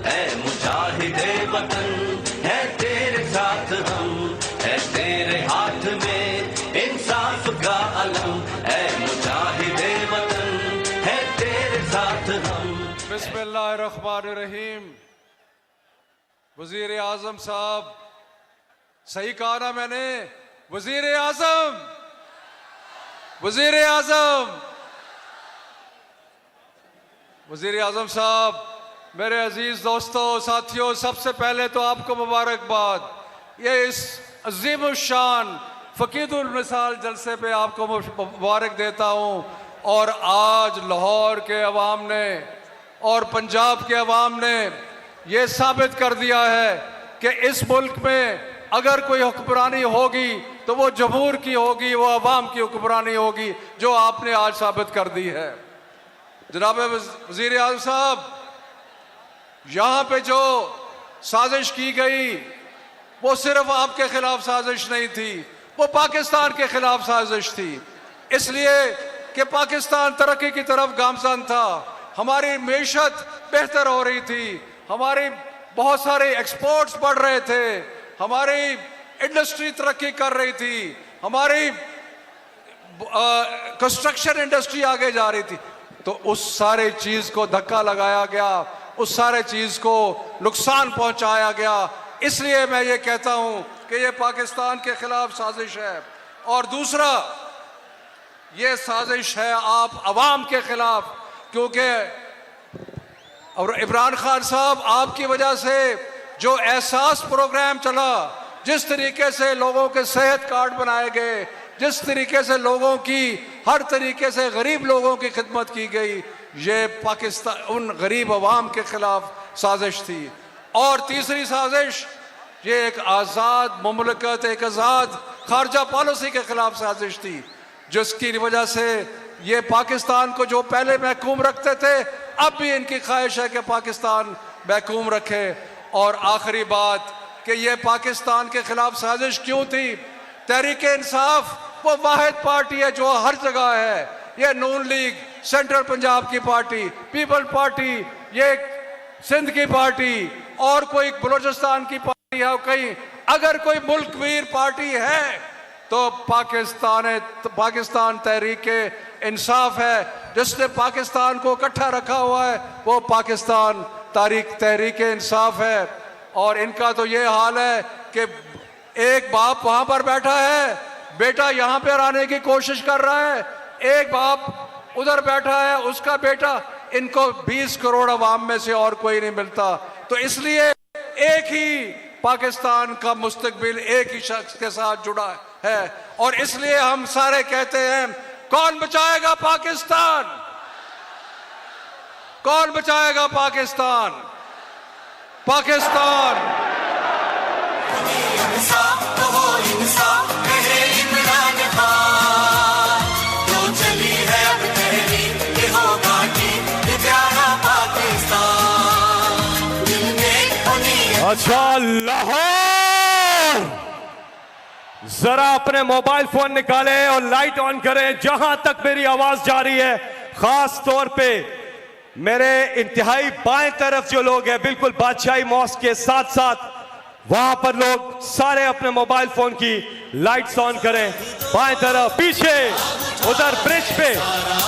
है मुजाहिदे वतन, है तेरे साथ हम, है तेरे हाथ में इंसाफ का अलम, है मुजाहिदे वतन, है तेरे साथ हम। बिस्मिल्लाहिर्रहमानिर्रहीम। वजीर आजम साहब, सही कहा ना मैंने? वजीर आजम, वजीर आजम, वजीर आजम साहब, मेरे अजीज दोस्तों, साथियों, सबसे पहले तो आपको मुबारकबाद। ये इस अजीम शान फ़कीदुल मिसाल जलसे पे आपको मुबारक देता हूँ। और आज लाहौर के अवाम ने और पंजाब के अवाम ने ये साबित कर दिया है कि इस मुल्क में अगर कोई हुक्मरानी होगी तो वो जमहूर की होगी, वो अवाम की हुक्मरानी होगी, जो आपने आज साबित कर दी है। जनाब वज़ीर आज़म साहब, यहाँ पे जो साजिश की गई वो सिर्फ आपके खिलाफ साजिश नहीं थी, वो पाकिस्तान के खिलाफ साजिश थी। इसलिए कि पाकिस्तान तरक्की की तरफ गामजन था, हमारी मेशत बेहतर हो रही थी, हमारी बहुत सारे एक्सपोर्ट्स बढ़ रहे थे, हमारी इंडस्ट्री तरक्की कर रही थी, हमारी कंस्ट्रक्शन इंडस्ट्री आगे जा रही थी। तो उस सारे चीज को धक्का लगाया गया, उस सारे चीज को नुकसान पहुंचाया गया। इसलिए मैं ये कहता हूं कि ये पाकिस्तान के खिलाफ साजिश है। और दूसरा, ये साजिश है आप अवाम के खिलाफ, क्योंकि और इमरान खान साहब, आपकी वजह से जो एहसास प्रोग्राम चला, जिस तरीके से लोगों के सेहत कार्ड बनाए गए, जिस तरीके से लोगों की हर तरीके से गरीब लोगों की खिदमत की गई, ये पाकिस्तान उन गरीब अवाम के खिलाफ साजिश थी। और तीसरी साजिश, ये एक आज़ाद मुमलकत, एक आज़ाद खारजा पॉलिसी के खिलाफ साजिश थी, जिसकी वजह से ये पाकिस्तान को जो पहले महकूम रखते थे, अब भी इनकी ख्वाहिश है कि पाकिस्तान महकूम रखे। और आखिरी बात कि ये पाकिस्तान के खिलाफ साजिश क्यों थी? तहरीक इंसाफ वो वाहिद पार्टी है जो हर जगह है। ये नून लीग, सेंट्रल पंजाब की पार्टी, पीपल पार्टी, ये सिंध की पार्टी, और कोई बलूचिस्तान की पार्टी है कहीं। अगर कोई मुल्कवीर पार्टी है तो पाकिस्तान तहरीक इंसाफ है, जिसने पाकिस्तान को इकट्ठा रखा हुआ है, वो पाकिस्तान तहरीक इंसाफ है। और इनका तो ये हाल है कि एक बाप वहां पर बैठा है, बेटा यहां पर आने की कोशिश कर रहा है, एक बाप उधर बैठा है, उसका बेटा, इनको 20 करोड़ अवाम में से और कोई नहीं मिलता। तो इसलिए एक ही पाकिस्तान का मुस्तकबिल एक ही शख्स के साथ जुड़ा है। और इसलिए हम सारे कहते हैं, कौन बचाएगा पाकिस्तान? कौन बचाएगा पाकिस्तान? पाकिस्तान अच्छा, लाहौर, जरा अपने मोबाइल फोन निकालें और लाइट ऑन करें। जहां तक मेरी आवाज जा रही है, खास तौर पे मेरे इंतहाई बाएं तरफ जो लोग हैं, बिल्कुल बादशाही मॉस्क के साथ साथ, वहां पर लोग सारे अपने मोबाइल फोन की लाइट्स ऑन करें। बाएं तरफ, पीछे, उधर ब्रिज पे